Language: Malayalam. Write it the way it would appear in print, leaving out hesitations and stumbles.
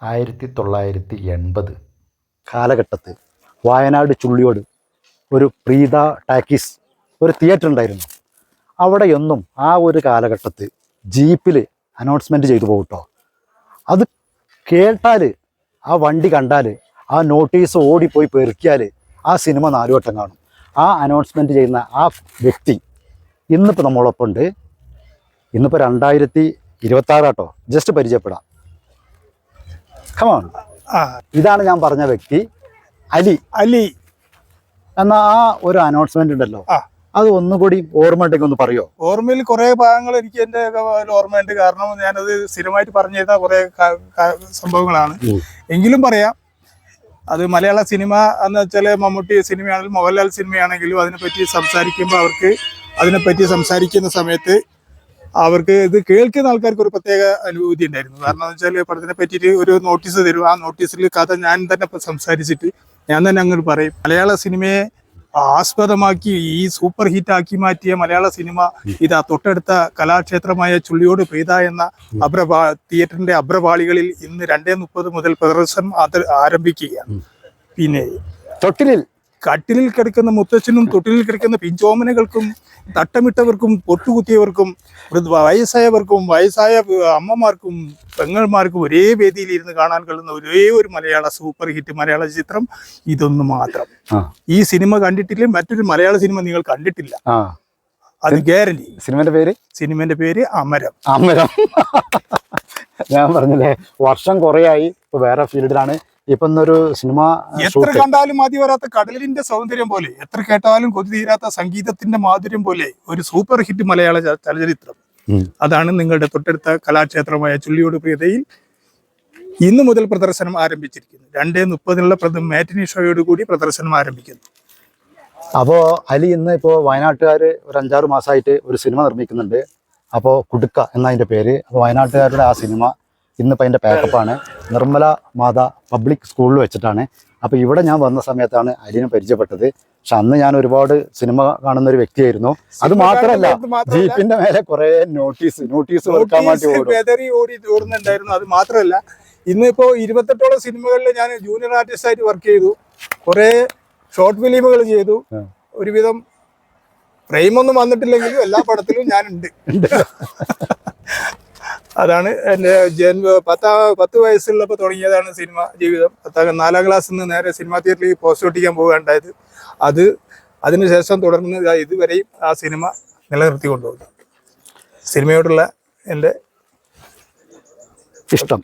1980 കാലഘട്ടത്ത് വയനാട് ചുള്ളിയോട് ഒരു പ്രീത ടാക്കീസ് ഒരു തിയേറ്റർ ഉണ്ടായിരുന്നു. അവിടെയൊന്നും ആ ഒരു കാലഘട്ടത്ത് ജീപ്പിൽ അനൗൺസ്മെൻറ്റ് ചെയ്തു പോകട്ടോ. അത് കേട്ടാൽ, ആ വണ്ടി കണ്ടാൽ, ആ നോട്ടീസ് ഓടിപ്പോയി പെറുക്കിയാൽ ആ സിനിമ 4 വട്ടം കാണും. ആ അനൗൺസ്മെൻറ്റ് ചെയ്യുന്ന ആ വ്യക്തി ഇന്നിപ്പോൾ നമ്മളൊപ്പം ഉണ്ട്. ഇന്നിപ്പോൾ 2026 ആട്ടോ. ജസ്റ്റ് പരിചയപ്പെടാം. കമോൺ. ഇതാണ് ഞാൻ പറഞ്ഞ വ്യക്തി, അലി എന്ന ആ ഒരു അനൗൺസ്മെന്റ് ഉണ്ടല്ലോ, അത് ഒന്നുകൂടി ഓർമ്മ ഉണ്ടെങ്കിൽ ഒന്ന് പറയോ? ഓർമ്മയിൽ കുറെ ഭാഗങ്ങൾ എനിക്ക് എന്റെ ഓർമ്മയുണ്ട്. കാരണം ഞാനത് സ്ഥിരമായിട്ട് പറഞ്ഞു തരുന്ന കുറെ സംഭവങ്ങളാണ്. എങ്കിലും പറയാം, അത് മലയാള സിനിമ എന്ന് വെച്ചാൽ മമ്മൂട്ടി സിനിമയാണെങ്കിലും മോഹൻലാൽ സിനിമയാണെങ്കിലും അതിനെപ്പറ്റി സംസാരിക്കുമ്പോൾ അതിനെപ്പറ്റി സംസാരിക്കുന്ന സമയത്ത് അവർക്ക് ഇത് കേൾക്കുന്ന ആൾക്കാർക്ക് ഒരു പ്രത്യേക അനുഭൂതി ഉണ്ടായിരുന്നു. കാരണം എന്ന് വെച്ചാൽ പടത്തിനെ പറ്റിയിട്ട് ഒരു നോട്ടീസ് തരും. ആ നോട്ടീസിൽ കഥ ഞാൻ തന്നെ സംസാരിച്ചിട്ട് ഞാൻ തന്നെ അങ്ങോട്ട് പറയും. മലയാള സിനിമയെ ആസ്പദമാക്കി ഈ സൂപ്പർ ഹിറ്റാക്കി മാറ്റിയ മലയാള സിനിമ ഇതാ തൊട്ടടുത്ത കലാക്ഷേത്രമായ ചുള്ളിയോട് പ്രീത എന്ന തിയേറ്ററിന്റെ അഭ്രപാളികളിൽ ഇന്ന് 2:30 മുതൽ പ്രദർശനം ആരംഭിക്കുകയാണ്. പിന്നെ കട്ടിലിൽ കിടക്കുന്ന മുത്തച്ഛനും തൊട്ടിലിൽ കിടക്കുന്ന പിഞ്ചോമനകൾക്കും തട്ടമിട്ടവർക്കും പൊട്ടുകുത്തിയവർക്കും വയസ്സായ അമ്മമാർക്കും പെങ്ങന്മാർക്കും ഒരേ വേദിയിൽ ഇരുന്ന് കാണാൻ കഴിയുന്ന ഒരേ ഒരു മലയാള സൂപ്പർ ഹിറ്റ് മലയാള ചിത്രം ഇതൊന്നു മാത്രം. ഈ സിനിമ കണ്ടിട്ടില്ല, മറ്റൊരു മലയാള സിനിമ നിങ്ങൾ കണ്ടിട്ടില്ല, അത് ഗ്യാരണ്ടി. സിനിമന്റെ പേര് അമരം. ഞാൻ പറഞ്ഞില്ലേ, വർഷം കുറേയായി ഇപ്പൊ വേറെ ഫീൽഡിലാണ്. ഇപ്പൊ ഒരു സിനിമ എത്ര കണ്ടാലും മതി വരാത്ത കടലിന്റെ സൗന്ദര്യം പോലെ, എത്ര കേട്ടാലും കൊതി തീരാത്ത സംഗീതത്തിന്റെ മാധുര്യം പോലെ ഒരു സൂപ്പർ ഹിറ്റ് മലയാള ചലച്ചിത്രം. അതാണ് നിങ്ങളുടെ തൊട്ടടുത്ത കലാക്ഷേത്രമായ ചുള്ളിയോട് പ്രീതയിൽ ഇന്ന് മുതൽ പ്രദർശനം ആരംഭിച്ചിരിക്കുന്നു. 2:30 മാറ്റിനി ഷോയോട് കൂടി പ്രദർശനം ആരംഭിക്കുന്നു. അപ്പോൾ അലി ഇന്ന് ഇപ്പോൾ വയനാട്ടുകാർ ഒരു 5-6 മാസമായിട്ട് ഒരു സിനിമ നിർമ്മിക്കുന്നുണ്ട്. അപ്പോൾ കുടുക്ക എന്നതിൻ്റെ പേര്. അപ്പോൾ വയനാട്ടുകാരുടെ ആ സിനിമ ഇന്നിപ്പോൾ അതിൻ്റെ പാക്കപ്പാണ്. നിർമ്മല മാത പബ്ലിക് സ്കൂളിൽ വെച്ചിട്ടാണ്. അപ്പോൾ ഇവിടെ ഞാൻ വന്ന സമയത്താണ് അലിനെ പരിചയപ്പെട്ടത്. പക്ഷെ അന്ന് ഞാൻ ഒരുപാട് സിനിമ കാണുന്ന ഒരു വ്യക്തിയായിരുന്നു. അത് മാത്രമല്ല, ജീപ്പിന്റെ മേലെ കുറെ നോട്ടീസ് വെക്കാൻ വേണ്ടി ഓടുന്നുണ്ടായിരുന്നു. അത് മാത്രമല്ല, ഇന്നിപ്പോ 28ഓളം സിനിമകളിൽ ഞാൻ ജൂനിയർ ആർട്ടിസ്റ്റ് ആയിട്ട് വർക്ക് ചെയ്തു. കുറെ ഷോർട്ട് ഫിലിമുകൾ ചെയ്തു. ഒരുവിധം ഫ്രെയിമൊന്നും വന്നിട്ടില്ലെങ്കിലും എല്ലാ പടത്തിലും ഞാനുണ്ട്. അതാണ് എൻ്റെ 10 വയസ്സുള്ളപ്പോൾ തുടങ്ങിയതാണ് സിനിമ ജീവിതം. 4ാം ക്ലാസ്സിൽ നിന്ന് നേരെ സിനിമാ തിയേറ്ററിൽ പോസ്റ്റ് ഒട്ടിക്കാൻ പോകുകയുണ്ടായത്. അതിനുശേഷം തുടർന്ന് ഇതുവരെയും ആ സിനിമ നിലനിർത്തി കൊണ്ടുപോകുന്നു. സിനിമയോടുള്ള എൻ്റെ ഇഷ്ടം